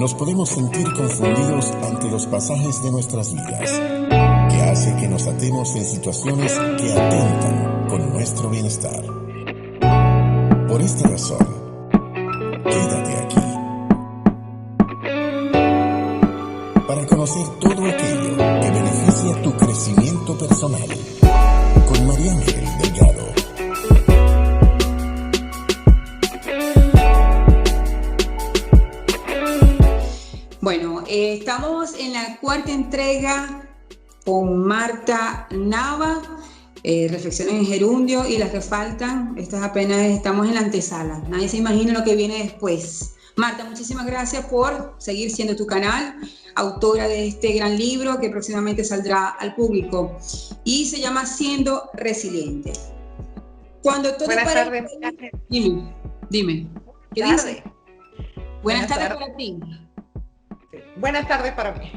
nos podemos sentir confundidos ante los pasajes de nuestras vidas, que hace que nos atemos en situaciones que atentan con nuestro bienestar. Por esta razón, quédate aquí para conocer todo aquello que beneficia tu crecimiento personal con María Ángel Delgado. Bueno, estamos en la cuarta entrega con Marta Nava, Reflexiones en Gerundio, y las que faltan, estas apenas estamos en la antesala. Nadie se imagina lo que viene después. Marta, muchísimas gracias por seguir siendo tu canal, autora de este gran libro que próximamente saldrá al público y se llama Siendo Resiliente. Cuando todo Buenas tardes. Dime. ¿Qué dices? Buenas tardes para ti. Buenas tardes para mí.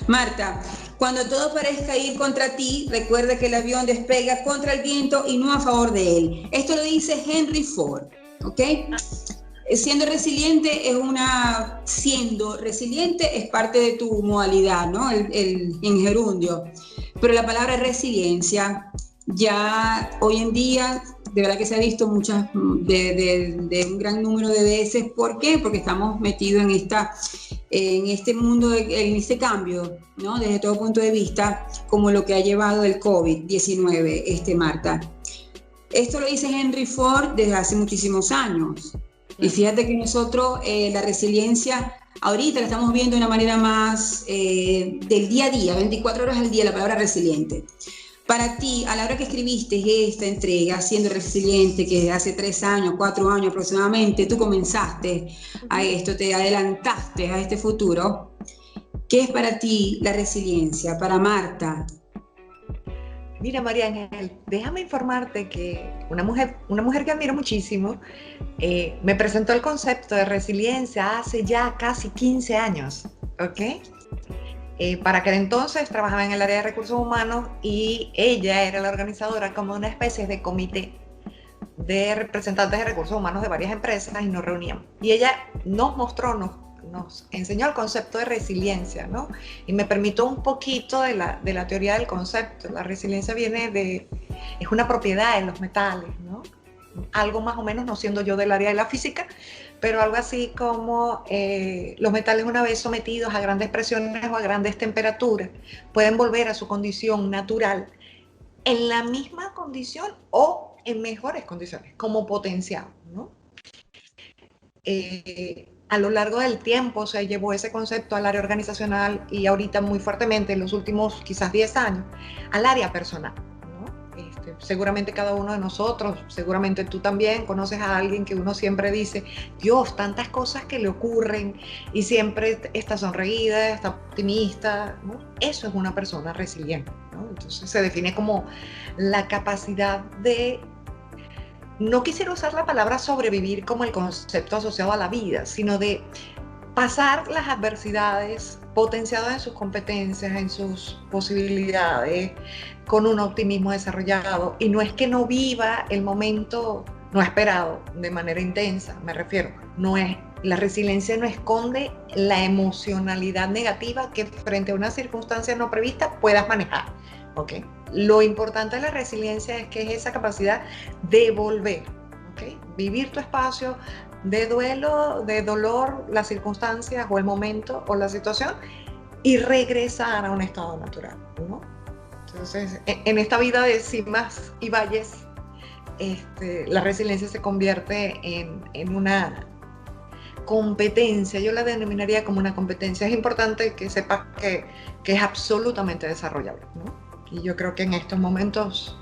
Marta, cuando todo parezca ir contra ti, recuerda que el avión despega contra el viento y no a favor de él. Esto lo dice Henry Ford, ¿ok? Siendo resiliente es parte de tu modalidad, ¿no? En gerundio. Pero la palabra resiliencia ya hoy en día de verdad que se ha visto muchas de un gran número de veces. ¿Por qué? Porque estamos metidos en este mundo, en este cambio, ¿no? Desde todo punto de vista, como lo que ha llevado el COVID-19, Marta. Esto lo dice Henry Ford desde hace muchísimos años. Y fíjate que nosotros la resiliencia ahorita la estamos viendo de una manera más del día a día, 24 horas al día, la palabra resiliente. Para ti, a la hora que escribiste esta entrega, Siendo Resiliente, que hace 3 años, 4 años aproximadamente, tú comenzaste a esto, te adelantaste a este futuro, ¿qué es para ti la resiliencia? Para Marta. Mira, María Ángel, déjame informarte que una mujer que admiro muchísimo me presentó el concepto de resiliencia hace ya casi 15 años, ¿ok? Para aquel entonces trabajaba en el área de recursos humanos y ella era la organizadora como una especie de comité de representantes de recursos humanos de varias empresas y nos reuníamos. Y ella nos enseñó el concepto de resiliencia, ¿no? Y me permitió un poquito de la teoría del concepto. La resiliencia es una propiedad de los metales, ¿no? Algo más o menos, no siendo yo del área de la física, pero algo así como los metales, una vez sometidos a grandes presiones o a grandes temperaturas, pueden volver a su condición natural en la misma condición o en mejores condiciones, como potencial, ¿no? A lo largo del tiempo se llevó ese concepto al área organizacional y ahorita muy fuertemente, en los últimos quizás 10 años, al área personal. Seguramente cada uno de nosotros, seguramente tú también conoces a alguien que uno siempre dice, Dios, tantas cosas que le ocurren y siempre está sonreída, está optimista, ¿no? Eso es una persona resiliente, ¿no? Entonces se define como la capacidad de, no quisiera usar la palabra sobrevivir como el concepto asociado a la vida, sino de pasar las adversidades potenciadas en sus competencias, en sus posibilidades, con un optimismo desarrollado. Y no es que no viva el momento no esperado de manera intensa, me refiero. La resiliencia no esconde la emocionalidad negativa que frente a una circunstancia no prevista puedas manejar, ¿ok? Lo importante de la resiliencia es que es esa capacidad de volver, ¿ok? Vivir tu espacio de duelo, de dolor, las circunstancias o el momento o la situación y regresar a un estado natural, ¿no? Entonces, en esta vida de cimas y valles, la resiliencia se convierte en una competencia. Yo la denominaría como una competencia. Es importante que sepas que es absolutamente desarrollable, ¿no? Y yo creo que en estos momentos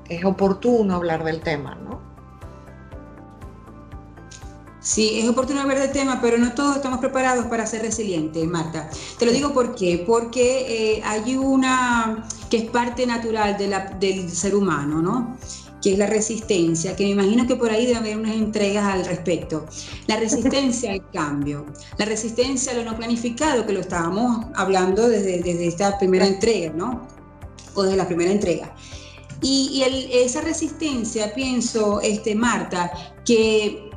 es oportuno hablar del tema, ¿no? Sí, es oportuno hablar del tema, pero no todos estamos preparados para ser resilientes, Marta. Te lo digo ¿por qué? Porque hay una que es parte natural del ser humano, ¿no? Que es la resistencia, que me imagino que por ahí debe haber unas entregas al respecto. La resistencia al cambio, la resistencia a lo no planificado, que lo estábamos hablando desde esta primera entrega, ¿no? O desde la primera entrega. Y esa resistencia, pienso, Marta, que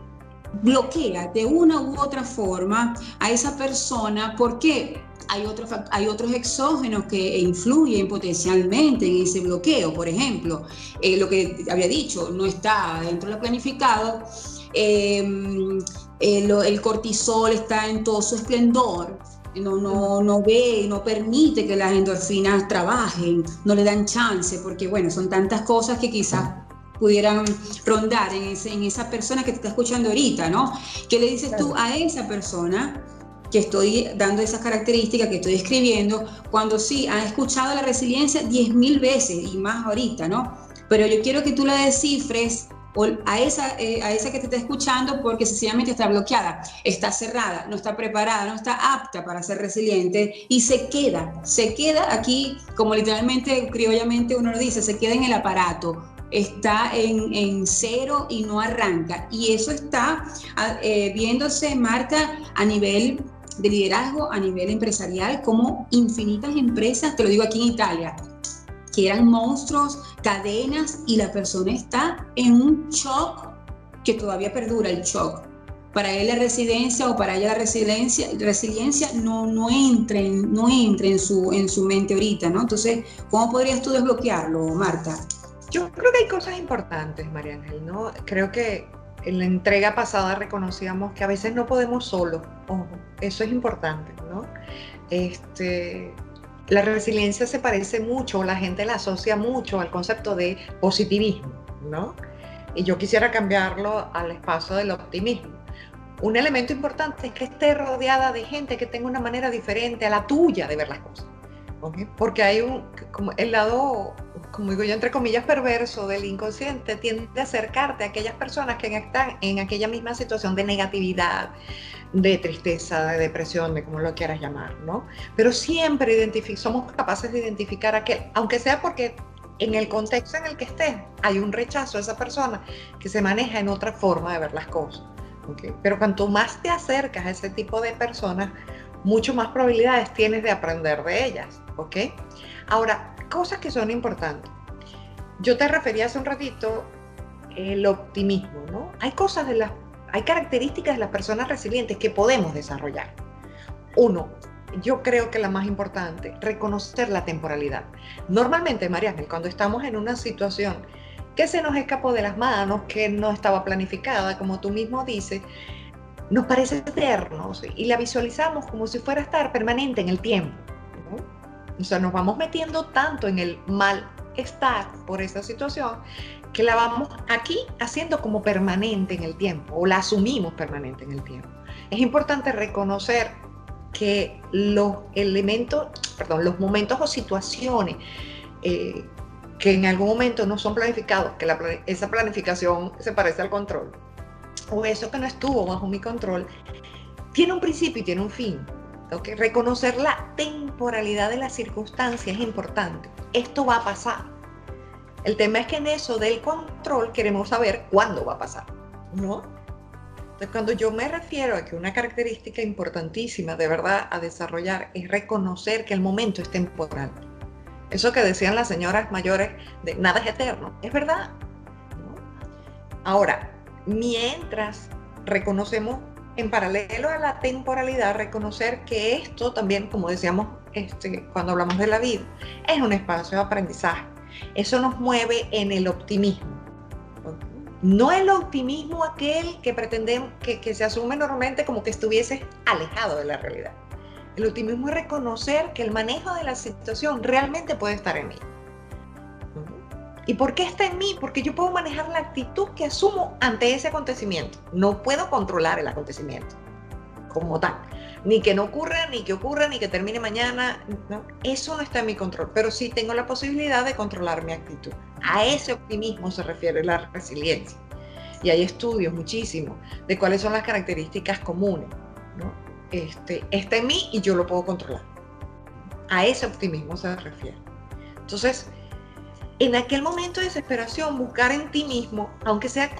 bloquea de una u otra forma a esa persona. ¿Por qué? Hay otros exógenos que influyen potencialmente en ese bloqueo. Por ejemplo, lo que había dicho, no está dentro de lo planificado, el cortisol está en todo su esplendor, no ve, no permite que las endorfinas trabajen, no le dan chance, porque bueno, son tantas cosas que quizás pudieran rondar en esa persona que te está escuchando ahorita, ¿no? ¿Qué le dices tú a esa persona que estoy dando esas características, que estoy escribiendo, cuando sí ha escuchado la resiliencia 10.000 veces y más ahorita, ¿no? Pero yo quiero que tú la descifres a esa que te está escuchando, porque sencillamente está bloqueada, está cerrada, no está preparada, no está apta para ser resiliente, y se queda aquí, como literalmente, criollamente uno lo dice, se queda en el aparato, está en cero y no arranca. Y eso está viéndose, Marta, a nivel de liderazgo, a nivel empresarial, como infinitas empresas, te lo digo aquí en Italia, que eran monstruos, cadenas, y la persona está en un shock que todavía perdura el shock. Para él la resiliencia, o para ella la resiliencia no entra en su mente ahorita, ¿no? Entonces, ¿cómo podrías tú desbloquearlo, Marta? Yo creo que hay cosas importantes, María Ángel, ¿no? Creo que en la entrega pasada reconocíamos que a veces no podemos solos. Ojo, eso es importante, ¿no? La resiliencia se parece mucho, la gente la asocia mucho al concepto de positivismo, ¿no? Y yo quisiera cambiarlo al espacio del optimismo. Un elemento importante es que esté rodeada de gente que tenga una manera diferente a la tuya de ver las cosas, ¿okay? Porque hay como el lado, como digo yo, entre comillas, perverso del inconsciente, tiende a acercarte a aquellas personas que están en aquella misma situación de negatividad, de tristeza, de depresión, de como lo quieras llamar, ¿no? Pero siempre somos capaces de identificar aquel, aunque sea porque en el contexto en el que estés hay un rechazo a esa persona que se maneja en otra forma de ver las cosas, ¿okay? Pero cuanto más te acercas a ese tipo de personas, mucho más probabilidades tienes de aprender de ellas, ¿ok? Ahora, cosas que son importantes. Yo te refería hace un ratito el optimismo, ¿no? Hay características de las personas resilientes que podemos desarrollar. Uno, yo creo que la más importante, reconocer la temporalidad. Normalmente, María Ángel, cuando estamos en una situación que se nos escapó de las manos, que no estaba planificada, como tú mismo dices, nos parece eterno, ¿sí? Y la visualizamos como si fuera a estar permanente en el tiempo, ¿no? O sea, nos vamos metiendo tanto en el malestar por esa situación que la vamos aquí haciendo como permanente en el tiempo, o la asumimos permanente en el tiempo. Es importante reconocer que los momentos o situaciones que en algún momento no son planificados, que esa planificación se parece al control, o eso que no estuvo bajo mi control, tiene un principio y tiene un fin. ¿Okay? Reconocer la temporalidad de las circunstancias es importante. Esto va a pasar. El tema es que en eso del control queremos saber cuándo va a pasar, ¿no? Entonces, cuando yo me refiero a que una característica importantísima de verdad a desarrollar es reconocer que el momento es temporal. Eso que decían las señoras mayores de nada es eterno, es verdad, ¿no? Ahora, mientras reconocemos en paralelo a la temporalidad, reconocer que esto también, como decíamos cuando hablamos de la vida, es un espacio de aprendizaje. Eso nos mueve en el optimismo. No el optimismo aquel que pretendemos, que se asume normalmente como que estuvieses alejado de la realidad. El optimismo es reconocer que el manejo de la situación realmente puede estar en mí. ¿Y por qué está en mí? Porque yo puedo manejar la actitud que asumo ante ese acontecimiento. No puedo controlar el acontecimiento como tal. Ni que no ocurra, ni que ocurra, ni que termine mañana. ¿No? Eso no está en mi control, pero sí tengo la posibilidad de controlar mi actitud. A ese optimismo se refiere la resiliencia. Y hay estudios muchísimos de cuáles son las características comunes, ¿no? Está en mí y yo lo puedo controlar. A ese optimismo se refiere. Entonces, en aquel momento de desesperación, buscar en ti mismo, aunque sea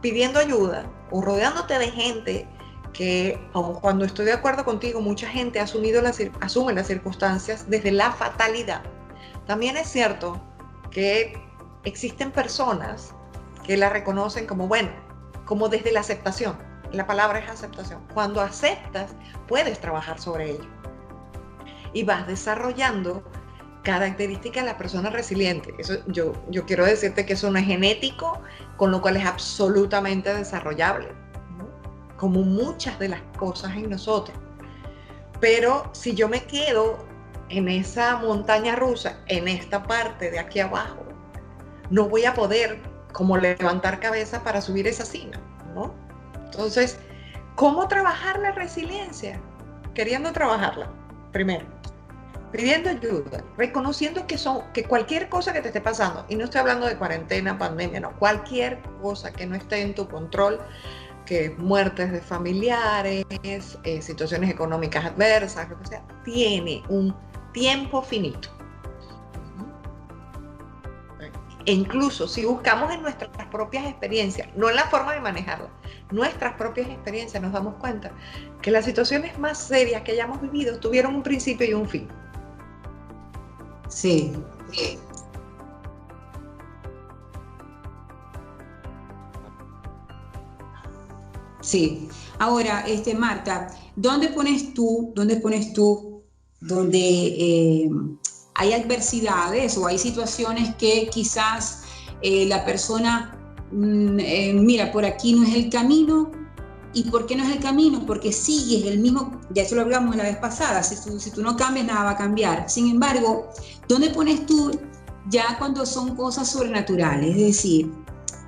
pidiendo ayuda o rodeándote de gente que, aun cuando estoy de acuerdo contigo, mucha gente asume las circunstancias desde la fatalidad. También es cierto que existen personas que la reconocen como, bueno, como desde la aceptación. la palabra es aceptación. Cuando aceptas, puedes trabajar sobre ello. Y vas desarrollando características de la persona resiliente. Eso, yo quiero decirte que eso no es genético, con lo cual es absolutamente desarrollable, ¿no? Como muchas de las cosas en nosotros. Pero si yo me quedo en esa montaña rusa, en esta parte de aquí abajo, no voy a poder como levantar cabeza para subir esa cima, ¿no? Entonces, ¿cómo trabajar la resiliencia? Queriendo trabajarla, primero, pidiendo ayuda, reconociendo que cualquier cosa que te esté pasando, y no estoy hablando de cuarentena, pandemia, no, cualquier cosa que no esté en tu control, que muertes de familiares, situaciones económicas adversas, lo que sea, tiene un tiempo finito. E incluso si buscamos en nuestras propias experiencias, no en la forma de manejarla, nuestras propias experiencias, nos damos cuenta que las situaciones más serias que hayamos vivido tuvieron un principio y un fin. Sí. Sí. Ahora, Marta, ¿dónde pones tú donde hay adversidades o hay situaciones que quizás la persona, mira, por aquí no es el camino? ¿Y por qué no es el camino? Porque sigues el mismo, ya eso lo hablamos la vez pasada, si tú no cambias, nada va a cambiar. Sin embargo, ¿dónde pones tú ya cuando son cosas sobrenaturales? Es decir,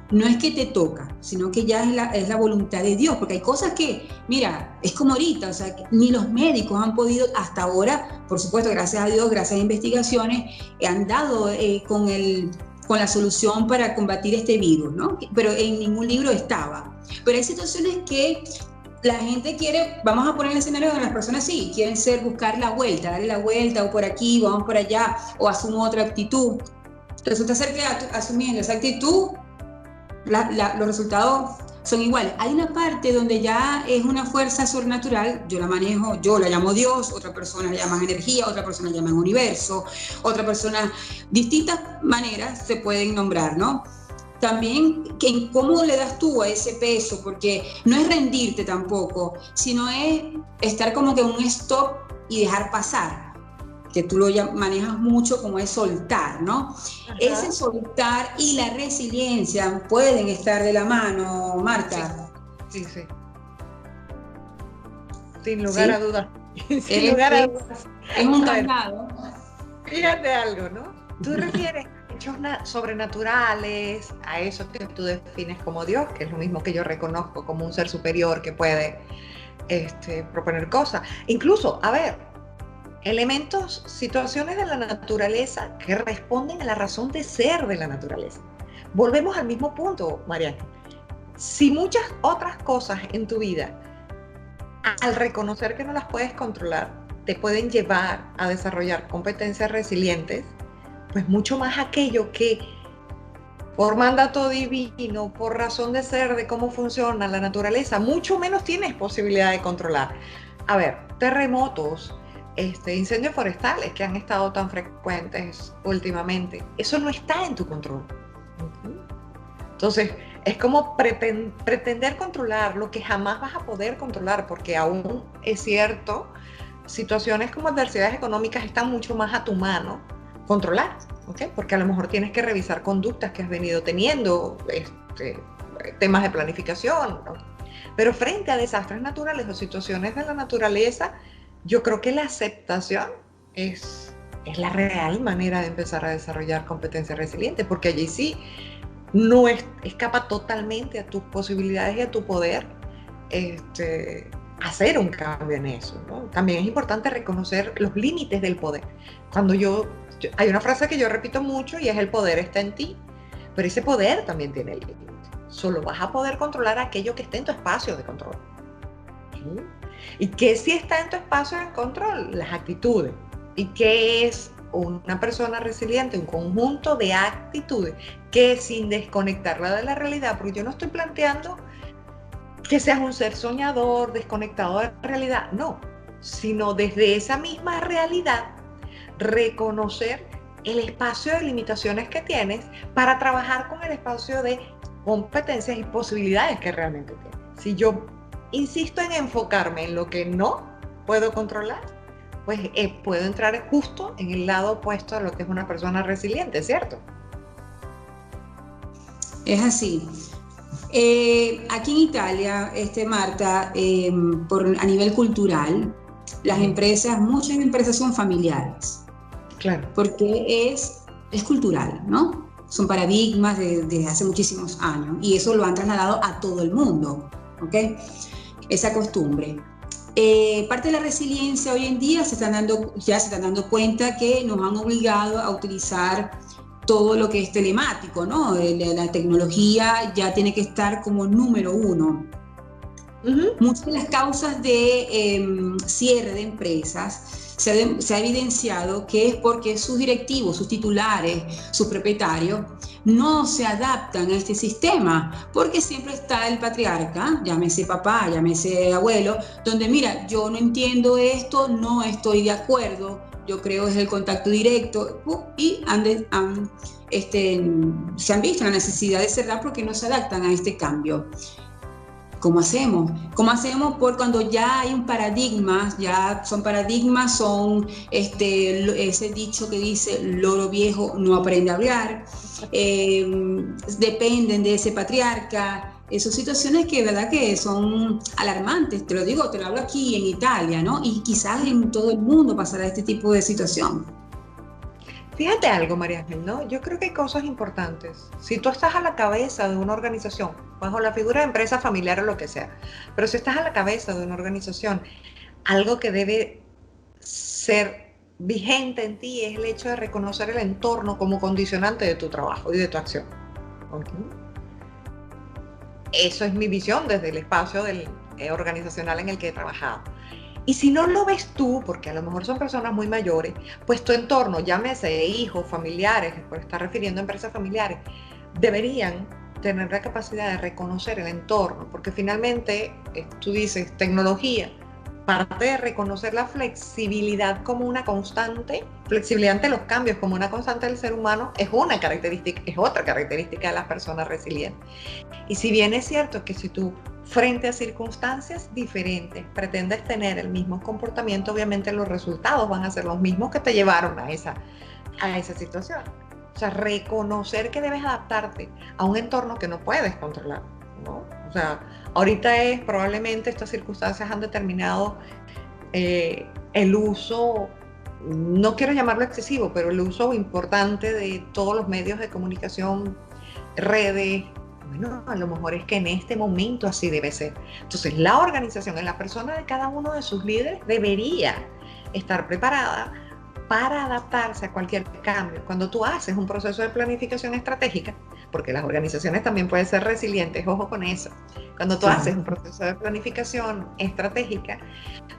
no es que te toca, sino que ya es la voluntad de Dios, porque hay cosas que, mira, es como ahorita, o sea, ni los médicos han podido hasta ahora, por supuesto, gracias a Dios, gracias a investigaciones, han dado con la solución para combatir este virus, ¿no? Pero en ningún libro estaba. Pero hay situaciones que la gente quiere, vamos a poner el escenario donde las personas sí, quieren buscar la vuelta, darle la vuelta, o por aquí, vamos por allá, o asumo otra actitud. Resulta ser que asumiendo esa actitud, los resultados son iguales. Hay una parte donde ya es una fuerza sobrenatural, yo la manejo, yo la llamo Dios, otra persona la llama energía, otra persona la llama universo, otra persona, distintas maneras se pueden nombrar, ¿no? También, ¿cómo le das tú a ese peso? Porque no es rendirte tampoco, sino es estar como que un stop y dejar pasar, que tú lo manejas mucho como es soltar, ¿no? Ajá. Ese soltar y la resiliencia pueden estar de la mano, Marta. Sí. Sin lugar a dudas. Sin lugar a dudas. Es un candado. Fíjate algo, ¿no? Tú refieres a hechos sobrenaturales, a eso que tú defines como Dios, que es lo mismo que yo reconozco como un ser superior que puede proponer cosas. Incluso, a ver, elementos, situaciones de la naturaleza que responden a la razón de ser de la naturaleza. Volvemos al mismo punto, Mariana. Si muchas otras cosas en tu vida, al reconocer que no las puedes controlar, te pueden llevar a desarrollar competencias resilientes, pues mucho más aquello que por mandato divino, por razón de ser, de cómo funciona la naturaleza, mucho menos tienes posibilidad de controlar. A ver, terremotos, incendios forestales que han estado tan frecuentes últimamente, eso no está en tu control. Entonces, es como pretender controlar lo que jamás vas a poder controlar, porque aún es cierto, situaciones como adversidades económicas están mucho más a tu mano controlar, ¿ok? Porque a lo mejor tienes que revisar conductas que has venido teniendo, temas de planificación, ¿no? Pero frente a desastres naturales o situaciones de la naturaleza, yo creo que la aceptación es la real manera de empezar a desarrollar competencia resiliente, porque allí sí no escapa totalmente a tus posibilidades y a tu poder hacer un cambio en eso, ¿no? También es importante reconocer los límites del poder. Cuando hay una frase que yo repito mucho y es: el poder está en ti, pero ese poder también tiene límites. Solo vas a poder controlar aquello que esté en tu espacio de control. ¿Sí? ¿Y qué sí está en tu espacio de control? Las actitudes. ¿Y qué es una persona resiliente? Un conjunto de actitudes que, sin desconectarla de la realidad, porque yo no estoy planteando que seas un ser soñador, desconectado de la realidad, no, sino desde esa misma realidad reconocer el espacio de limitaciones que tienes para trabajar con el espacio de competencias y posibilidades que realmente tienes. Si yo insisto en enfocarme en lo que no puedo controlar, pues puedo entrar justo en el lado opuesto a lo que es una persona resiliente, ¿cierto? Es así. Aquí en Italia, Marta, a nivel cultural, las empresas, muchas empresas son familiares. Claro. Porque es cultural, ¿no? Son paradigmas desde hace muchísimos años y eso lo han trasladado a todo el mundo, ¿ok? Esa costumbre. Parte de la resiliencia hoy en día ya se están dando cuenta que nos han obligado a utilizar todo lo que es telemático, ¿no? La tecnología ya tiene que estar como número uno. Muchas de las causas de cierre de empresas se ha evidenciado que es porque sus directivos, sus titulares, sus propietarios no se adaptan a este sistema, porque siempre está el patriarca, llámese papá, llámese abuelo, donde mira, yo no entiendo esto, no estoy de acuerdo, yo creo es el contacto directo, y se han visto la necesidad de cerrar porque no se adaptan a este cambio. ¿Cómo hacemos? ¿Cómo hacemos por cuando ya hay un paradigma, son ese dicho que dice loro viejo no aprende a hablar, dependen de ese patriarca, son situaciones que verdad que son alarmantes, te lo hablo aquí en Italia, ¿no? Y quizás en todo el mundo pasará este tipo de situación. Fíjate algo, María Ángel, ¿no? Yo creo que hay cosas importantes. Si tú estás a la cabeza de una organización, bajo la figura de empresa familiar o lo que sea, pero si estás a la cabeza de una organización, algo que debe ser vigente en ti es el hecho de reconocer el entorno como condicionante de tu trabajo y de tu acción. ¿Okay? Eso es mi visión desde el espacio organizacional en el que he trabajado. Y si no lo ves tú, porque a lo mejor son personas muy mayores, pues tu entorno, llámese hijos, familiares, por estar refiriendo a empresas familiares, deberían tener la capacidad de reconocer el entorno, porque finalmente, tú dices, tecnología, parte de reconocer la flexibilidad como una constante, flexibilidad ante los cambios como una constante del ser humano, es otra característica de las personas resilientes. Y si bien es cierto que si tú frente a circunstancias diferentes pretendes tener el mismo comportamiento, obviamente los resultados van a ser los mismos que te llevaron a esa situación. O sea, reconocer que debes adaptarte a un entorno que no puedes controlar, ¿no? O sea, ahorita probablemente estas circunstancias han determinado el uso, no quiero llamarlo excesivo, pero el uso importante de todos los medios de comunicación, redes. Bueno, a lo mejor es que en este momento así debe ser. Entonces, la organización, en la persona de cada uno de sus líderes, debería estar preparada para adaptarse a cualquier cambio. Cuando tú haces un proceso de planificación estratégica, porque las organizaciones también pueden ser resilientes, ojo con eso. Cuando tú haces un proceso de planificación estratégica,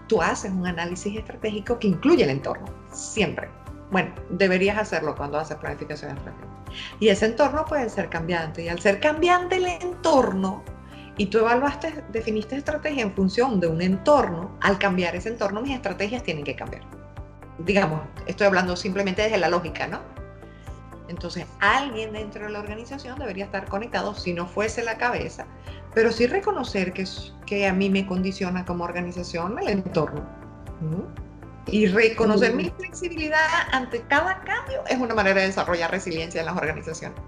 tú haces un análisis estratégico que incluye el entorno, siempre. Bueno, deberías hacerlo cuando haces planificación estratégica. Y ese entorno puede ser cambiante. Y al ser cambiante el entorno, y tú definiste estrategia en función de un entorno, al cambiar ese entorno, mis estrategias tienen que cambiar. Digamos, estoy hablando simplemente desde la lógica, ¿no? Entonces, alguien dentro de la organización debería estar conectado, si no fuese la cabeza, pero sí reconocer que a mí me condiciona como organización el entorno. Y reconocer mi flexibilidad ante cada cambio es una manera de desarrollar resiliencia en las organizaciones.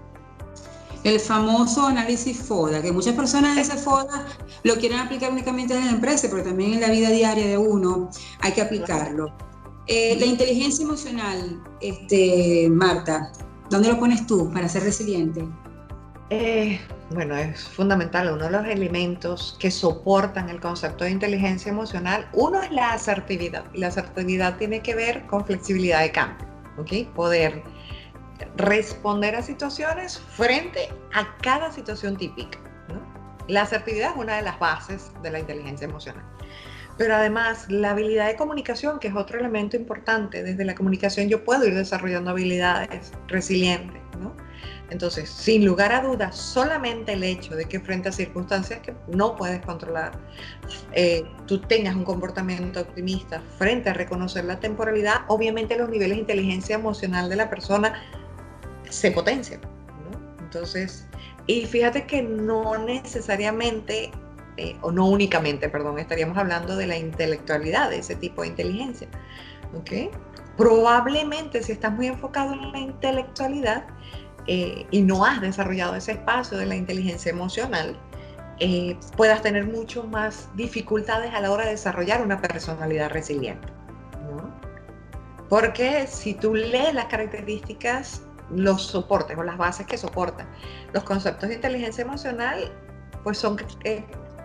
El famoso análisis FODA, que muchas personas de ese FODA lo quieren aplicar únicamente en la empresa, pero también en la vida diaria de uno hay que aplicarlo. La inteligencia emocional, Marta, ¿dónde lo pones tú para ser resiliente? Bueno, es fundamental, uno de los elementos que soportan el concepto de inteligencia emocional, uno es la asertividad, y la asertividad tiene que ver con flexibilidad de cambio, ¿ok? Poder responder a situaciones frente a cada situación típica, ¿no? La asertividad es una de las bases de la inteligencia emocional. Pero además, la habilidad de comunicación, que es otro elemento importante, desde la comunicación yo puedo ir desarrollando habilidades resilientes, ¿no? Entonces, sin lugar a dudas, solamente el hecho de que frente a circunstancias que no puedes controlar, tú tengas un comportamiento optimista frente a reconocer la temporalidad, obviamente los niveles de inteligencia emocional de la persona se potencian, ¿no? Entonces, y fíjate que no necesariamente o no únicamente, perdón, estaríamos hablando de la intelectualidad, de ese tipo de inteligencia. ¿Okay? Probablemente si estás muy enfocado en la intelectualidad y no has desarrollado ese espacio de la inteligencia emocional, puedas tener mucho más dificultades a la hora de desarrollar una personalidad resiliente, ¿no? Porque si tú lees las características, los soportes o las bases que soportan los conceptos de inteligencia emocional, pues son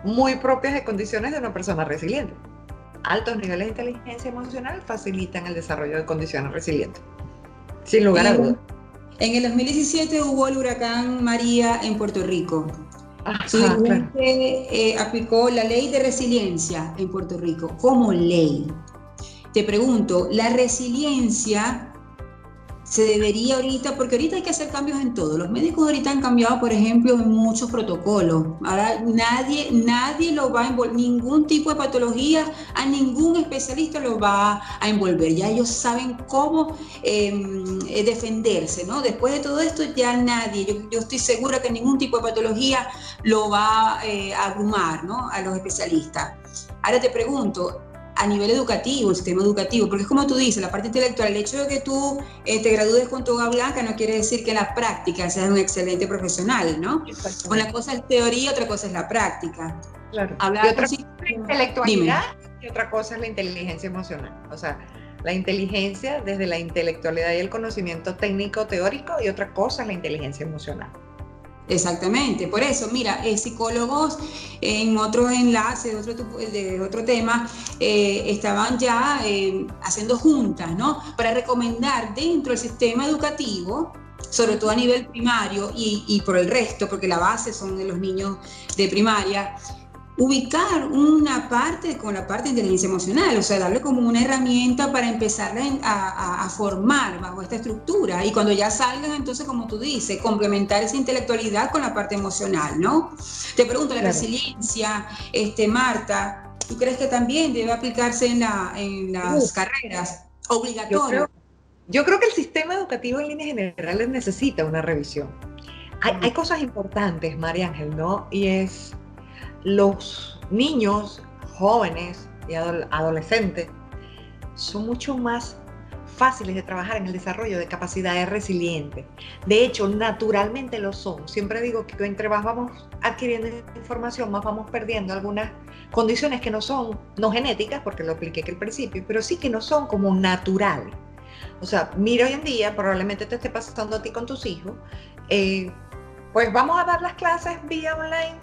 muy propias de condiciones de una persona resiliente. Altos niveles de inteligencia emocional facilitan el desarrollo de condiciones resilientes, sin lugar a dudas. En el 2017 hubo el huracán María en Puerto Rico. Su dirigente aplicó la ley de resiliencia en Puerto Rico como ley. Te pregunto, ¿la resiliencia se debería ahorita, porque ahorita hay que hacer cambios en todo? Los médicos ahorita han cambiado, por ejemplo, en muchos protocolos. Ahora nadie lo va a envolver, ningún tipo de patología, a ningún especialista lo va a envolver. Ya ellos saben cómo defenderse, ¿no? Después de todo esto ya nadie, yo estoy segura que ningún tipo de patología lo va a abrumar, ¿no? A los especialistas. Ahora te pregunto, a nivel educativo, el sistema educativo, porque es como tú dices, la parte intelectual, el hecho de que tú te gradúes con toga blanca no quiere decir que en la práctica seas un excelente profesional, ¿no? Una cosa es teoría, otra cosa es la práctica. Claro. Hablar y otra cosa es la intelectualidad y otra cosa es la inteligencia emocional. O sea, la inteligencia desde la intelectualidad y el conocimiento técnico teórico, y otra cosa es la inteligencia emocional. Exactamente, por eso, mira, psicólogos en otro enlace de otro tema estaban ya haciendo juntas, ¿no? Para recomendar dentro del sistema educativo, sobre todo a nivel primario y por el resto, porque la base son de los niños de primaria, ubicar una parte con la parte de inteligencia emocional, o sea, darle como una herramienta para empezar a formar bajo esta estructura, y cuando ya salgan, entonces, como tú dices, complementar esa intelectualidad con la parte emocional, ¿no? Te pregunto, la resiliencia, Marta, ¿tú crees que también debe aplicarse en las carreras obligatorias? Yo creo que el sistema educativo en líneas generales necesita una revisión. Hay cosas importantes, María Ángel, ¿no? Y es los niños, jóvenes y adolescentes son mucho más fáciles de trabajar en el desarrollo de capacidades resilientes. De hecho, naturalmente lo son. Siempre digo que entre más vamos adquiriendo información, más vamos perdiendo algunas condiciones que no son, no genéticas, porque lo expliqué que al principio, pero sí que no son como naturales. O sea, mira, hoy en día, probablemente te esté pasando a ti con tus hijos, pues vamos a dar las clases vía online.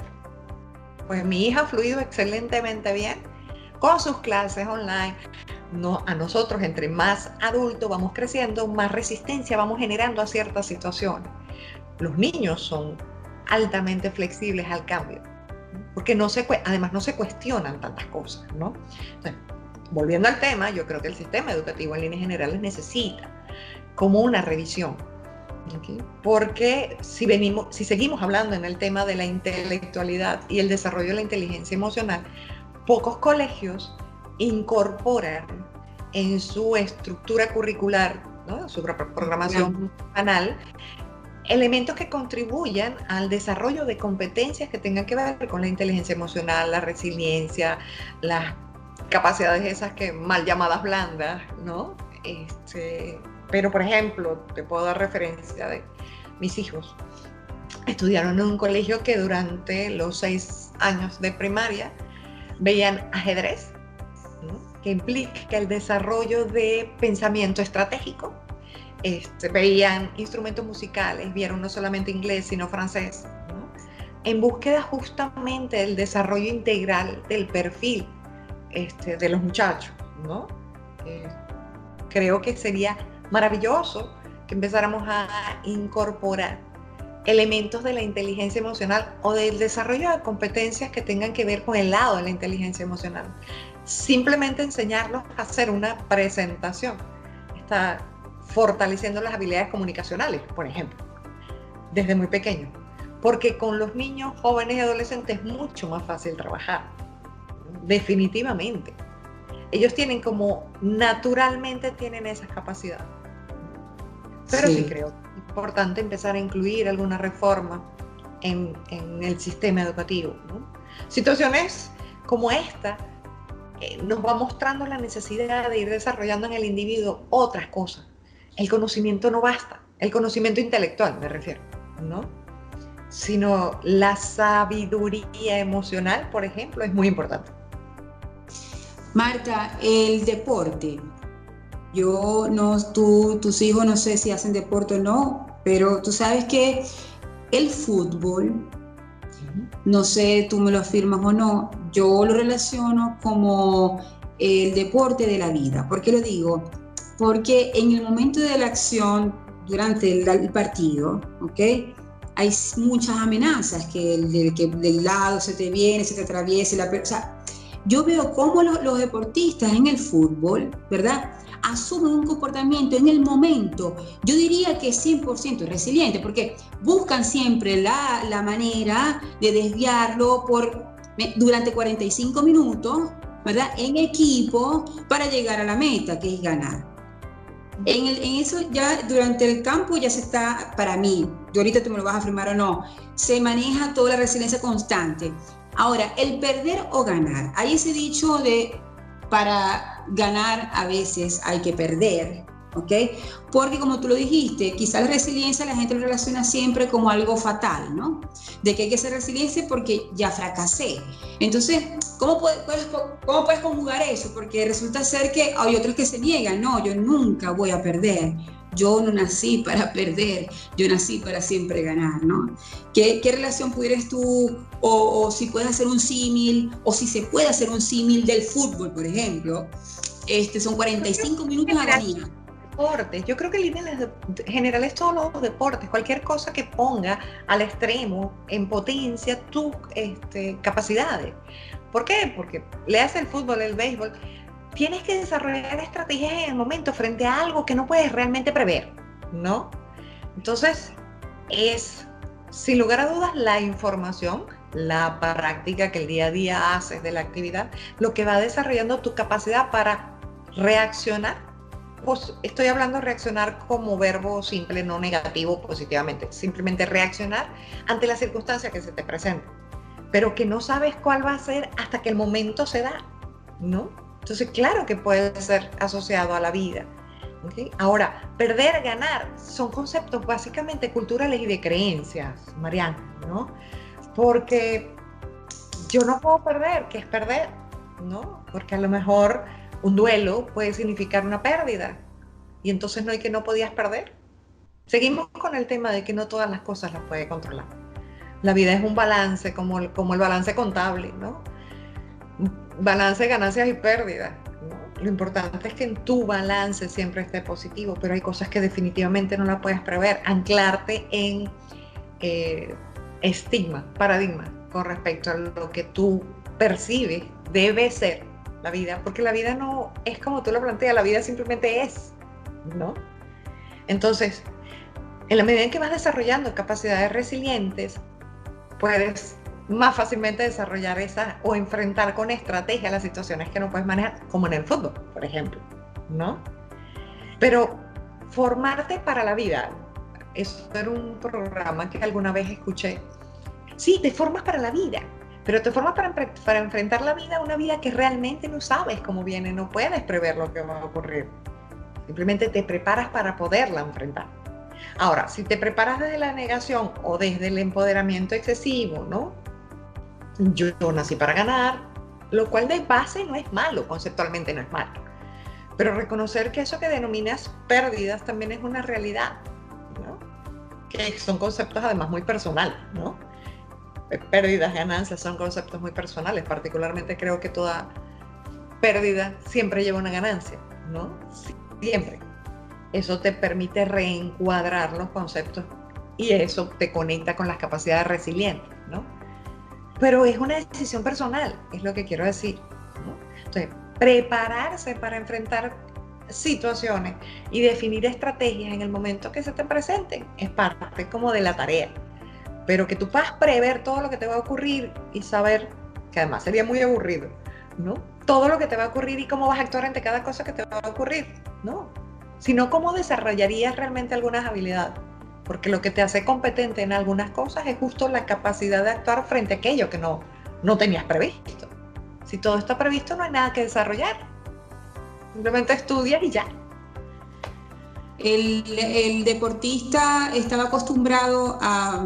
Pues mi hija ha fluido excelentemente bien con sus clases online. No, a nosotros, entre más adultos vamos creciendo, más resistencia vamos generando a ciertas situaciones. Los niños son altamente flexibles al cambio, porque además no se cuestionan tantas cosas, ¿no? Entonces, volviendo al tema, yo creo que el sistema educativo en líneas generales necesita como una revisión. ¿Okay? Porque si seguimos hablando en el tema de la intelectualidad y el desarrollo de la inteligencia emocional, pocos colegios incorporan en su estructura curricular, ¿no? En su programación semanal, elementos que contribuyan al desarrollo de competencias que tengan que ver con la inteligencia emocional, la resiliencia, las capacidades esas que mal llamadas blandas, ¿no? Pero, por ejemplo, te puedo dar referencia de mis hijos. Estudiaron en un colegio que durante los 6 años de primaria veían ajedrez, ¿no? Que implica el desarrollo de pensamiento estratégico. Veían instrumentos musicales, vieron no solamente inglés, sino francés, ¿no? En búsqueda justamente del desarrollo integral del perfil de los muchachos, ¿no? Creo que sería maravilloso que empezáramos a incorporar elementos de la inteligencia emocional o del desarrollo de competencias que tengan que ver con el lado de la inteligencia emocional. Simplemente enseñarlos a hacer una presentación. Está fortaleciendo las habilidades comunicacionales, por ejemplo, desde muy pequeño. Porque con los niños, jóvenes y adolescentes es mucho más fácil trabajar. Definitivamente. Ellos tienen naturalmente tienen esas capacidades. Pero sí creo que es importante empezar a incluir alguna reforma en el sistema educativo, ¿no? Situaciones como esta nos va mostrando la necesidad de ir desarrollando en el individuo otras cosas. El conocimiento no basta, el conocimiento intelectual me refiero, ¿no? Sino la sabiduría emocional, por ejemplo, es muy importante. Marta, el deporte. Tus hijos no sé si hacen deporte o no, pero tú sabes que el fútbol, no sé, tú me lo afirmas o no, yo lo relaciono como el deporte de la vida. ¿Por qué lo digo? Porque en el momento de la acción, durante el partido, ¿ok? Hay muchas amenazas, que del lado se te viene, se te atraviesa, o sea, yo veo cómo los deportistas en el fútbol, ¿verdad?, asumen un comportamiento en el momento, yo diría que 100% resiliente, porque buscan siempre la manera de desviarlo durante 45 minutos, ¿verdad?, en equipo para llegar a la meta, que es ganar. En eso ya durante el campo ya se está, para mí, yo ahorita tú me lo vas a afirmar o no, se maneja toda la resiliencia constante. Ahora, el perder o ganar, hay ese dicho de para ganar a veces hay que perder, ¿ok? Porque como tú lo dijiste, quizá la resiliencia la gente lo relaciona siempre como algo fatal, ¿no? De que hay que ser resiliente porque ya fracasé. Entonces, ¿cómo puedes conjugar eso? Porque resulta ser que hay otros que se niegan, no, yo nunca voy a perder. Yo no nací para perder, yo nací para siempre ganar, ¿no? ¿Qué relación pudieras tú, o si puedes hacer un símil, o si se puede hacer un símil del fútbol, por ejemplo? Son 45 minutos a la día. Deportes, yo creo que en líneas generales todos los deportes, cualquier cosa que ponga al extremo, en potencia tus capacidades. ¿Por qué? Porque le hace el fútbol, el béisbol. Tienes que desarrollar estrategias en el momento frente a algo que no puedes realmente prever, ¿no? Entonces, es, sin lugar a dudas, la información, la práctica que el día a día haces de la actividad, lo que va desarrollando tu capacidad para reaccionar. Pues estoy hablando de reaccionar como verbo simple, no negativo positivamente, simplemente reaccionar ante la circunstancia que se te presenta, pero que no sabes cuál va a ser hasta que el momento se da, ¿no? Entonces, claro que puede ser asociado a la vida, ¿okay? Ahora, perder, ganar, son conceptos básicamente culturales y de creencias, Mariana, ¿no? Porque yo no puedo perder, ¿qué es perder? ¿No? Porque a lo mejor un duelo puede significar una pérdida, y entonces no hay que no podías perder. Seguimos con el tema de que no todas las cosas las puede controlar. La vida es un balance, como el balance contable, ¿no? Balance de ganancias y pérdidas, ¿no? Lo importante es que en tu balance siempre esté positivo, pero hay cosas que definitivamente no las puedes prever. Anclarte en estigma, paradigma con respecto a lo que tú percibes debe ser la vida, porque la vida no es como tú lo planteas, la vida simplemente es, ¿no? Entonces, en la medida en que vas desarrollando capacidades resilientes, puedes más fácilmente desarrollar esas o enfrentar con estrategia las situaciones que no puedes manejar, como en el fútbol, por ejemplo, ¿no? Pero formarte para la vida, eso era un programa que alguna vez escuché. Sí, te formas para la vida, pero te formas para enfrentar la vida, una vida que realmente no sabes cómo viene, no puedes prever lo que va a ocurrir. Simplemente te preparas para poderla enfrentar. Ahora, si te preparas desde la negación o desde el empoderamiento excesivo, ¿no? Yo nací para ganar, lo cual de base no es malo, conceptualmente no es malo. Pero reconocer que eso que denominas pérdidas también es una realidad, ¿no? Que son conceptos además muy personales, ¿no? Pérdidas, ganancias son conceptos muy personales, particularmente creo que toda pérdida siempre lleva una ganancia, ¿no? Siempre. Eso te permite reencuadrar los conceptos y eso te conecta con las capacidades resilientes, ¿no? Pero es una decisión personal, es lo que quiero decir, ¿no? Entonces, prepararse para enfrentar situaciones y definir estrategias en el momento que se te presenten es parte como de la tarea. Pero que tú puedas prever todo lo que te va a ocurrir y saber, que además sería muy aburrido, ¿no? Todo lo que te va a ocurrir y cómo vas a actuar ante cada cosa que te va a ocurrir, ¿no? Sino cómo desarrollarías realmente algunas habilidades. Porque lo que te hace competente en algunas cosas es justo la capacidad de actuar frente a aquello que no no tenías previsto. Si todo está previsto, no hay nada que desarrollar. Simplemente estudias y ya. El deportista estaba acostumbrado a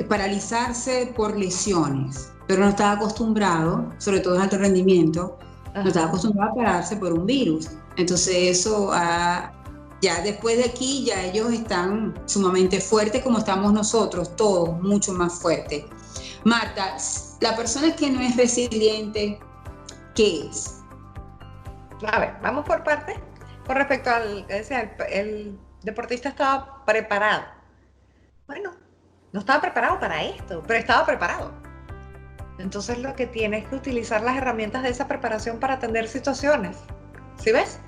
paralizarse por lesiones, pero no estaba acostumbrado, sobre todo en alto rendimiento, no estaba acostumbrado a pararse por un virus. Entonces eso, ya después de aquí, ya ellos están sumamente fuertes como estamos nosotros, todos mucho más fuertes. Marta, la persona que no es resiliente, ¿qué es? A ver, vamos por partes. Con respecto al que decía, el deportista estaba preparado. Bueno, no estaba preparado para esto, pero estaba preparado. Entonces lo que tiene es que utilizar las herramientas de esa preparación para atender situaciones. ¿Sí ves?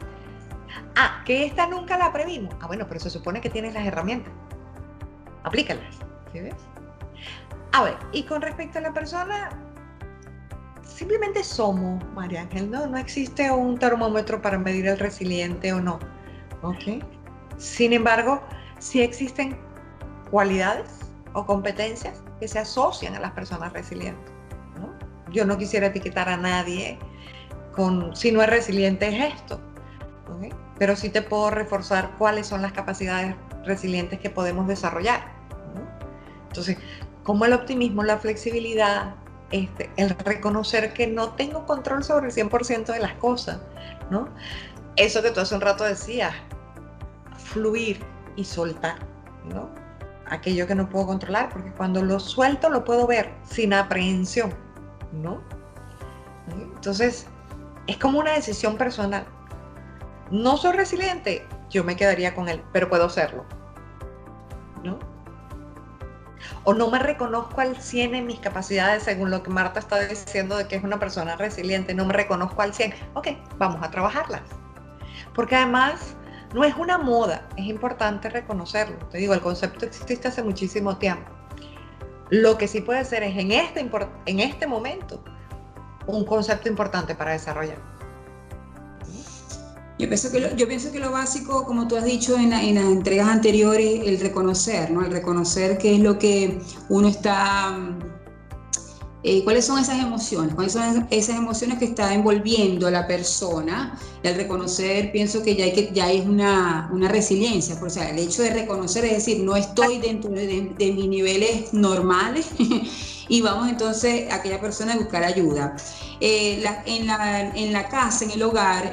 Que esta nunca la previmos. Bueno, pero se supone que tienes las herramientas. Aplícalas. ¿Sí ves? A ver, y con respecto a la persona, simplemente somos, María Ángel, no existe un termómetro para medir el resiliente o no. ¿Ok? Sin embargo, sí existen cualidades o competencias que se asocian a las personas resilientes, ¿no? Yo no quisiera etiquetar a nadie si no es resiliente es esto, ¿okay? Pero sí te puedo reforzar cuáles son las capacidades resilientes que podemos desarrollar, ¿no? Entonces, como el optimismo, la flexibilidad, el reconocer que no tengo control sobre el 100% de las cosas, ¿no? Eso que tú hace un rato decías, fluir y soltar, ¿no? Aquello que no puedo controlar, porque cuando lo suelto lo puedo ver sin aprehensión, ¿no? Entonces, es como una decisión personal. No soy resiliente, yo me quedaría con él, pero puedo serlo, ¿no? O no me reconozco al 100 en mis capacidades, según lo que Marta está diciendo de que es una persona resiliente, no me reconozco al 100. Ok, vamos a trabajarlas. Porque además no es una moda, es importante reconocerlo. Te digo, el concepto existe hace muchísimo tiempo. Lo que sí puede ser es en este momento un concepto importante para desarrollar. Yo pienso que lo básico, como tú has dicho en las entregas anteriores, el reconocer, ¿no? El reconocer qué es lo que uno está, cuáles son esas emociones, cuáles son esas emociones que está envolviendo a la persona. Y al reconocer, pienso que ya es una resiliencia. O sea, el hecho de reconocer es decir, no estoy dentro de mis niveles normales y vamos entonces a aquella persona a buscar ayuda. En la casa, en el hogar,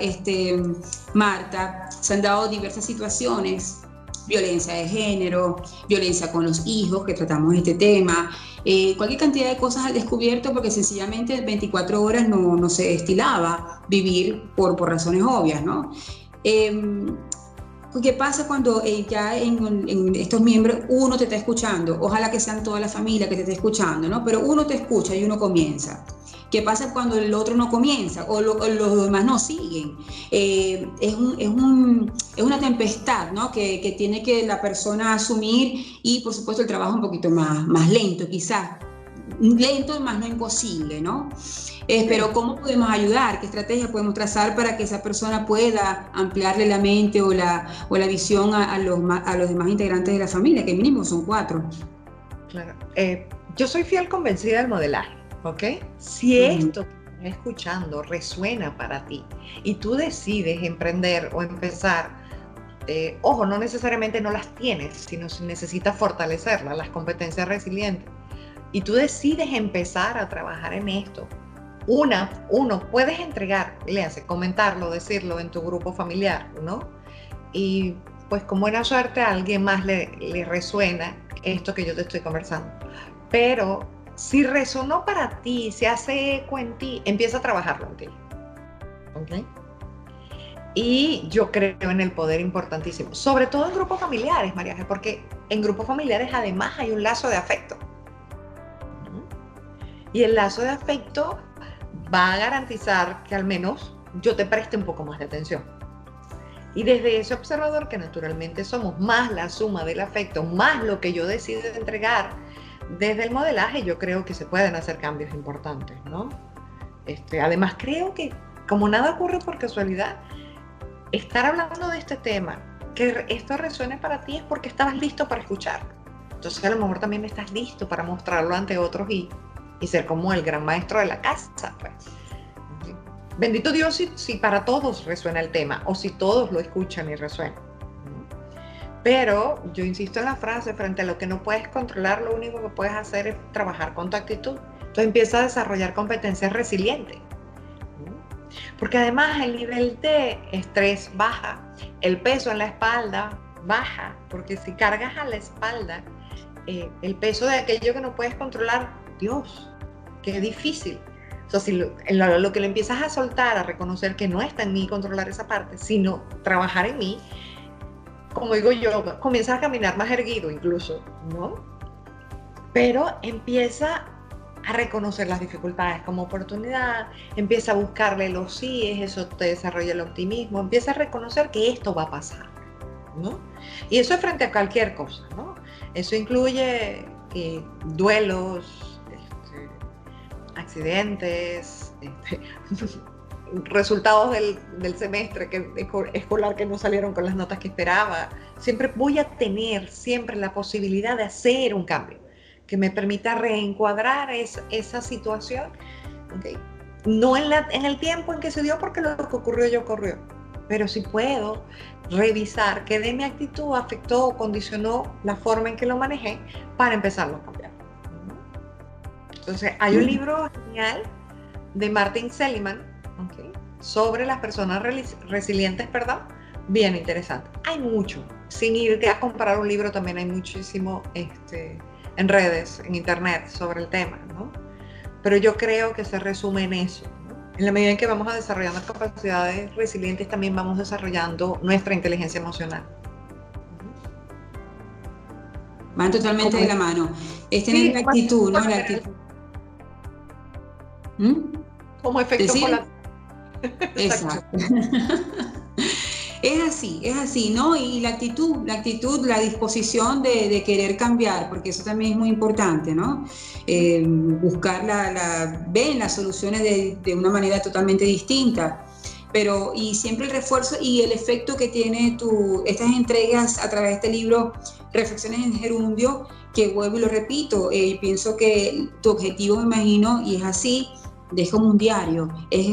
Marta, se han dado diversas situaciones, violencia de género, violencia con los hijos, que tratamos este tema, cualquier cantidad de cosas al descubierto, porque sencillamente 24 horas no se destilaba vivir por razones obvias, ¿no? ¿Qué pasa cuando ya en estos miembros uno te está escuchando? Ojalá que sean toda la familia que te esté escuchando, ¿no? Pero uno te escucha y uno comienza. ¿Qué pasa cuando el otro no comienza o los demás no siguen? Es una tempestad, ¿no? que tiene que la persona asumir, y por supuesto el trabajo un poquito más lento, quizás. Lento, más no imposible, ¿no? Pero ¿cómo podemos ayudar? ¿Qué estrategia podemos trazar para que esa persona pueda ampliarle la mente o la visión a los demás integrantes de la familia, que mínimo son 4? Claro. Yo soy fiel convencida del modelaje, ¿ok? Si esto que estás escuchando resuena para ti y tú decides emprender o empezar, ojo, no necesariamente no las tienes, sino si necesitas fortalecerlas, las competencias resilientes, y tú decides empezar a trabajar en esto, uno, puedes entregar, comentarlo, decirlo en tu grupo familiar, ¿no? Y pues con buena suerte a alguien más le resuena esto que yo te estoy conversando. Pero si resonó para ti, se hace eco en ti, empieza a trabajarlo en ti. ¿Ok? Y yo creo en el poder importantísimo, sobre todo en grupos familiares, María Ángel, porque en grupos familiares además hay un lazo de afecto. Y el lazo de afecto va a garantizar que al menos yo te preste un poco más de atención. Y desde ese observador, que naturalmente somos, más la suma del afecto, más lo que yo decido entregar desde el modelaje, yo creo que se pueden hacer cambios importantes, ¿no? Además, creo que como nada ocurre por casualidad, estar hablando de este tema, que esto resuene para ti, es porque estabas listo para escucharlo. Entonces a lo mejor también estás listo para mostrarlo ante otros y y ser como el gran maestro de la casa, pues. Bendito Dios si para todos resuena el tema, o si todos lo escuchan y resuena. Pero yo insisto en la frase, frente a lo que no puedes controlar, lo único que puedes hacer es trabajar con tu actitud. Entonces empieza a desarrollar competencias resilientes. Porque además el nivel de estrés baja, el peso en la espalda baja, porque si cargas a la espalda el peso de aquello que no puedes controlar, Dios, qué difícil. O sea, si lo que le empiezas a soltar, a reconocer que no está en mí controlar esa parte, sino trabajar en mí, como digo yo, comienzas a caminar más erguido incluso, ¿no? Pero empieza a reconocer las dificultades como oportunidad, empieza a buscarle los síes, eso te desarrolla el optimismo, empieza a reconocer que esto va a pasar, ¿no? Y eso es frente a cualquier cosa, ¿no? Eso incluye duelos, accidentes, resultados del semestre escolar que no salieron con las notas que esperaba. Siempre voy a tener siempre la posibilidad de hacer un cambio que me permita reencuadrar esa situación, ¿okay? No en el tiempo en que se dio, porque lo que ocurrió ya ocurrió, pero sí puedo revisar qué de mi actitud afectó o condicionó la forma en que lo manejé para empezarlo a cambiar. Entonces, hay un libro genial de Martin Seligman, ¿okay?, sobre las personas resilientes, bien interesante. Hay mucho, sin irte a comprar un libro, también hay muchísimo en redes, en internet, sobre el tema, ¿no? Pero yo creo que se resume en eso, ¿no? En la medida en que vamos desarrollando capacidades resilientes, también vamos desarrollando nuestra inteligencia emocional. Van totalmente de la mano. Es tener la actitud, ¿no? La actitud. Como efecto colateral. Exacto. Es así, ¿no? Y la actitud, la disposición de querer cambiar, porque eso también es muy importante, ¿no? Buscar ver las soluciones de una manera totalmente distinta. Pero, y siempre el refuerzo y el efecto que tiene estas entregas a través de este libro, Reflexiones en Gerundio, que vuelvo y lo repito, pienso que tu objetivo, me imagino, y es así, es como un diario, es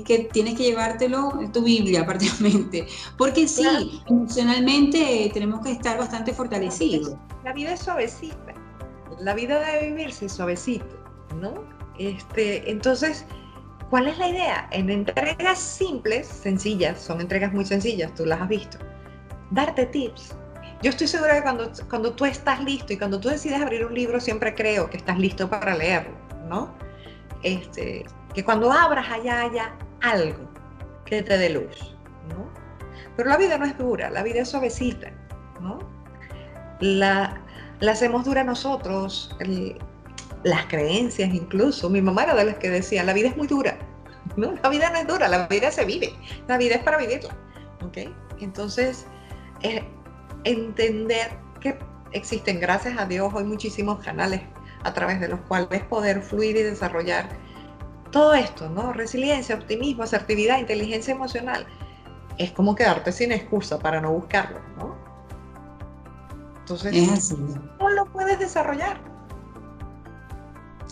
que tienes que llevártelo en tu Biblia prácticamente, porque sí, claro, emocionalmente tenemos que estar bastante fortalecidos. La vida es suavecita, la vida debe vivirse suavecito, ¿no? Entonces, ¿cuál es la idea? En entregas simples, sencillas, son entregas muy sencillas, tú las has visto, darte tips. Yo estoy segura de que cuando tú estás listo y cuando tú decides abrir un libro, siempre creo que estás listo para leerlo, ¿no? Que cuando abras allá haya algo que te dé luz, ¿no? Pero la vida no es dura, la vida es suavecita, ¿no? La hacemos dura nosotros, las creencias incluso. Mi mamá era de las que decía, la vida es muy dura, ¿no? La vida no es dura, la vida se vive, la vida es para vivirla, ¿ok? Entonces, entender que existen, gracias a Dios, hoy muchísimos canales a través de los cuales poder fluir y desarrollar todo esto, ¿no? Resiliencia, optimismo, asertividad, inteligencia emocional. Es como quedarte sin excusa para no buscarlo, ¿no? Entonces, es así. ¿Cómo lo puedes desarrollar?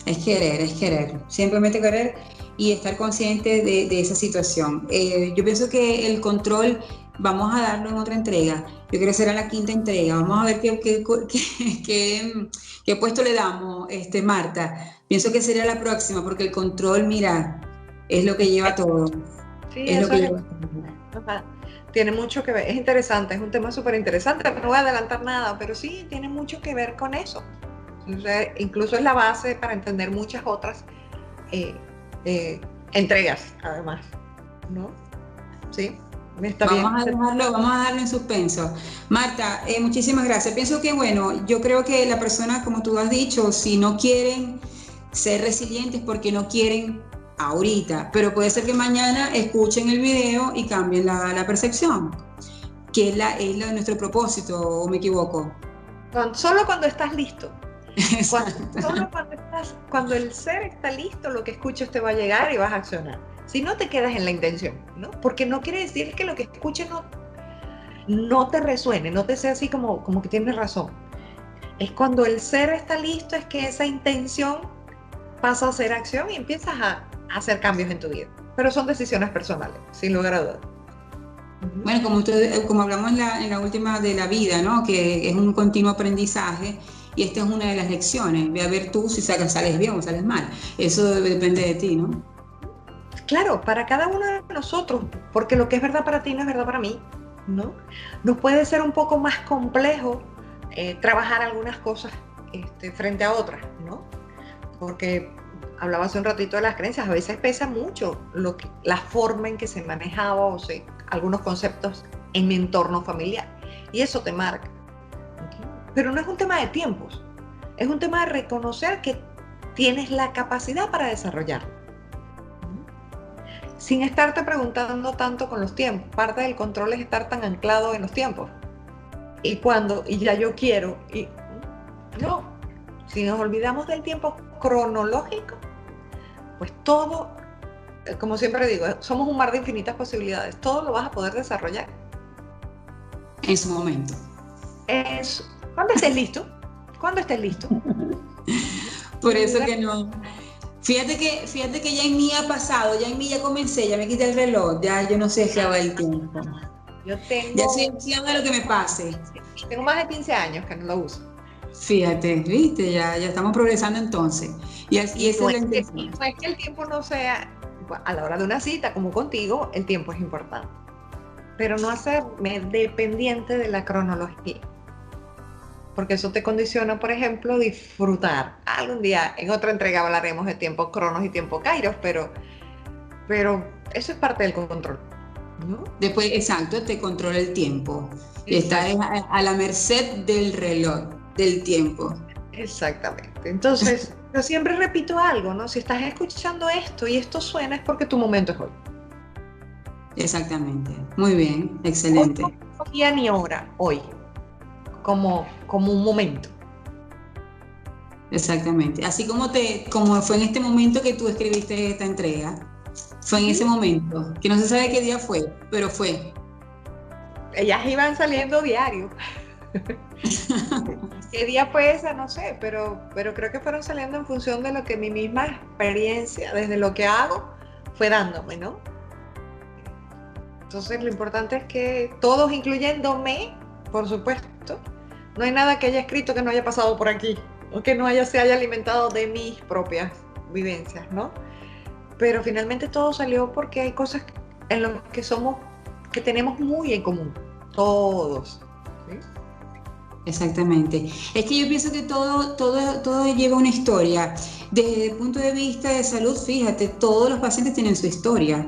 Es querer, simplemente querer y estar consciente de esa situación. Yo pienso que el control vamos a darlo en otra entrega. Yo creo que será la 5ª entrega. Vamos a ver qué puesto le damos, Marta. Pienso que sería la próxima, porque el control, mira, es lo que lleva todo. Sí, es lo que lleva todo. Tiene mucho que ver. Es interesante, es un tema súper interesante. No voy a adelantar nada, pero sí tiene mucho que ver con eso. Incluso es la base para entender muchas otras entregas, además, ¿no? Sí. Vamos a darlo en suspenso. Marta, muchísimas gracias. Pienso que, bueno, yo creo que la persona, como tú has dicho, si no quieren ser resilientes porque no quieren ahorita, pero puede ser que mañana escuchen el video y cambien la percepción, que es nuestro propósito, ¿o me equivoco? Solo cuando estás listo. Cuando el ser está listo, lo que escuches te va a llegar y vas a accionar. Si no, te quedas en la intención, ¿no? Porque no quiere decir que lo que escuches no te resuene, no te sea así como que tienes razón. Es cuando el ser está listo, es que esa intención pasa a ser acción y empiezas a hacer cambios en tu vida. Pero son decisiones personales, sin lugar a dudas. Bueno, como hablamos en la última de la vida, ¿no? Que es un continuo aprendizaje y esta es una de las lecciones. Ve a ver tú si sales bien o sales mal. Eso depende de ti, ¿no? Claro, para cada uno de nosotros, porque lo que es verdad para ti no es verdad para mí, ¿no? Nos puede ser un poco más complejo trabajar algunas cosas frente a otras, ¿no? Porque hablaba hace un ratito de las creencias, a veces pesa mucho la forma en que se manejaba algunos conceptos en mi entorno familiar, y eso te marca. Pero no es un tema de tiempos, es un tema de reconocer que tienes la capacidad para desarrollarlo. Sin estarte preguntando tanto con los tiempos. Parte del control es estar tan anclado en los tiempos. Y ya yo quiero, y no. Si nos olvidamos del tiempo cronológico, pues todo, como siempre digo, somos un mar de infinitas posibilidades. Todo lo vas a poder desarrollar. En su momento. Cuando estés listo. Cuando estés listo. Por eso que no. Fíjate que ya en mí ha pasado, ya en mí ya comencé, ya me quité el reloj, ya yo no sé qué va el tiempo. Yo tengo... Ya soy anciana de lo que me pase. Tengo más de 15 años que no lo uso. Fíjate, viste, ya estamos progresando entonces. Y esa es la intención. No es que el tiempo no sea, a la hora de una cita como contigo, el tiempo es importante. Pero no hacerme dependiente de la cronología. Porque eso te condiciona, por ejemplo, disfrutar. Algún día, en otra entrega hablaremos de tiempo cronos y tiempo kairos, pero eso es parte del control, ¿no? Después, exacto, te controla el tiempo. Estás a la merced del reloj, del tiempo. Exactamente. Entonces, yo siempre repito algo, ¿no? Si estás escuchando esto y esto suena, es porque tu momento es hoy. Exactamente. Muy bien, excelente. Hoy no día ni hora, hoy. Como un momento. Exactamente. Así como fue en este momento que tú escribiste esta entrega, fue en ese momento, que no se sabe qué día fue, pero fue. Ellas iban saliendo diario. ¿Qué día fue esa? No sé, pero creo que fueron saliendo en función de lo que mi misma experiencia, desde lo que hago, fue dándome, ¿no? Entonces lo importante es que todos, incluyéndome, por supuesto, no hay nada que haya escrito que no haya pasado por aquí o que se haya alimentado de mis propias vivencias, ¿no? Pero finalmente todo salió porque hay cosas en las que tenemos muy en común, todos, ¿sí? Exactamente. Es que yo pienso que todo lleva una historia. Desde el punto de vista de salud, fíjate, todos los pacientes tienen su historia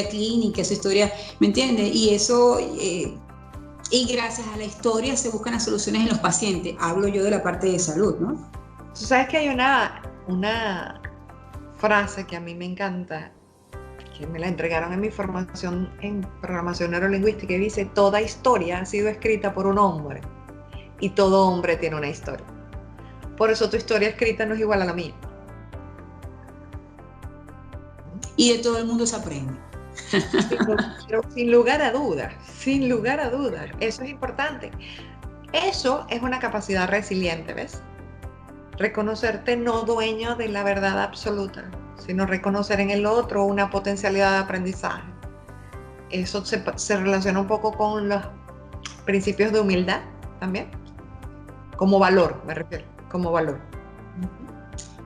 clínica, su historia, ¿me entiendes? Y eso... Y gracias a la historia se buscan las soluciones en los pacientes. Hablo yo de la parte de salud, ¿no? Tú sabes que hay una frase que a mí me encanta, que me la entregaron en mi formación en programación neurolingüística, y dice: toda historia ha sido escrita por un hombre y todo hombre tiene una historia. Por eso tu historia escrita no es igual a la mía. Y de todo el mundo se aprende. Pero sin lugar a dudas, eso es importante. Eso es una capacidad resiliente, ¿ves? Reconocerte no dueño de la verdad absoluta, sino reconocer en el otro una potencialidad de aprendizaje. Eso se relaciona un poco con los principios de humildad también. Como valor, me refiero, como valor.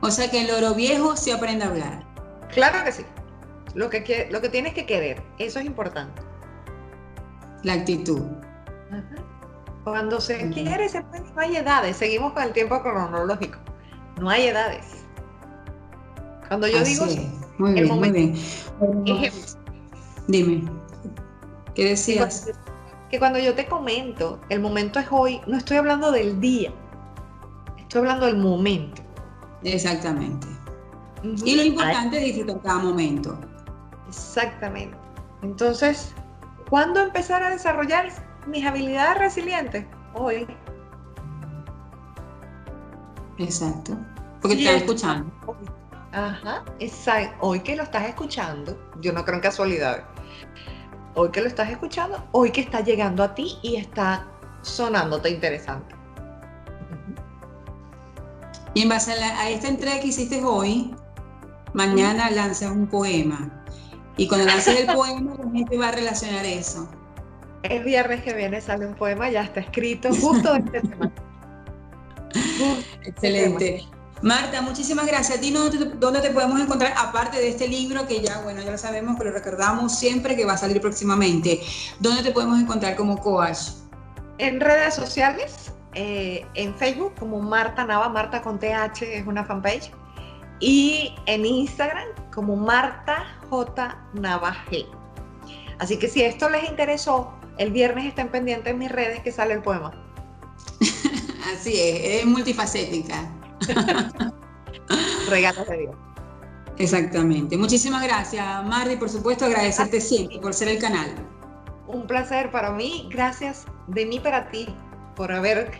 O sea que el loro viejo se aprende a hablar. Claro que sí. Lo que tienes que querer, eso es importante. La actitud. Cuando se quiere, se puede, no hay edades. Seguimos con el tiempo cronológico. No hay edades. Cuando yo digo... Muy bien, muy bien. Ejemplo. Dime, ¿qué decías? Que cuando yo te comento, el momento es hoy, no estoy hablando del día. Estoy hablando del momento. Exactamente. Y lo importante es disfrutar cada momento. Exactamente. Entonces, ¿cuándo empezar a desarrollar mis habilidades resilientes? Hoy. Exacto. Porque te están escuchando. Ajá, exacto. Hoy que lo estás escuchando, yo no creo en casualidades. Hoy que lo estás escuchando, hoy que está llegando a ti y está sonándote interesante. Y en base a esta entrega que hiciste hoy, mañana lanzas un poema. Y cuando lances el poema, la gente va a relacionar eso. El viernes que viene sale un poema, ya está escrito justo de este tema. Excelente. Marta, muchísimas gracias. Dinos dónde te podemos encontrar, aparte de este libro que ya, bueno, ya lo sabemos, que lo recordamos siempre, que va a salir próximamente. ¿Dónde te podemos encontrar como coach? En redes sociales, en Facebook como Marta Nava, Marta con TH es una fanpage, y en Instagram como Marta J. Nava G. Así que si esto les interesó, el viernes estén pendientes en mis redes que sale el poema. Así es multifacética. Regalos de Dios. Exactamente. Muchísimas gracias, Marta, y por supuesto agradecerte siempre por ser el canal. Un placer para mí, gracias de mí para ti por haber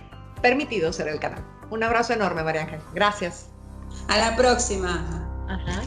permitido ser el canal. Un abrazo enorme, María Ángel. Gracias. A la próxima. Ajá.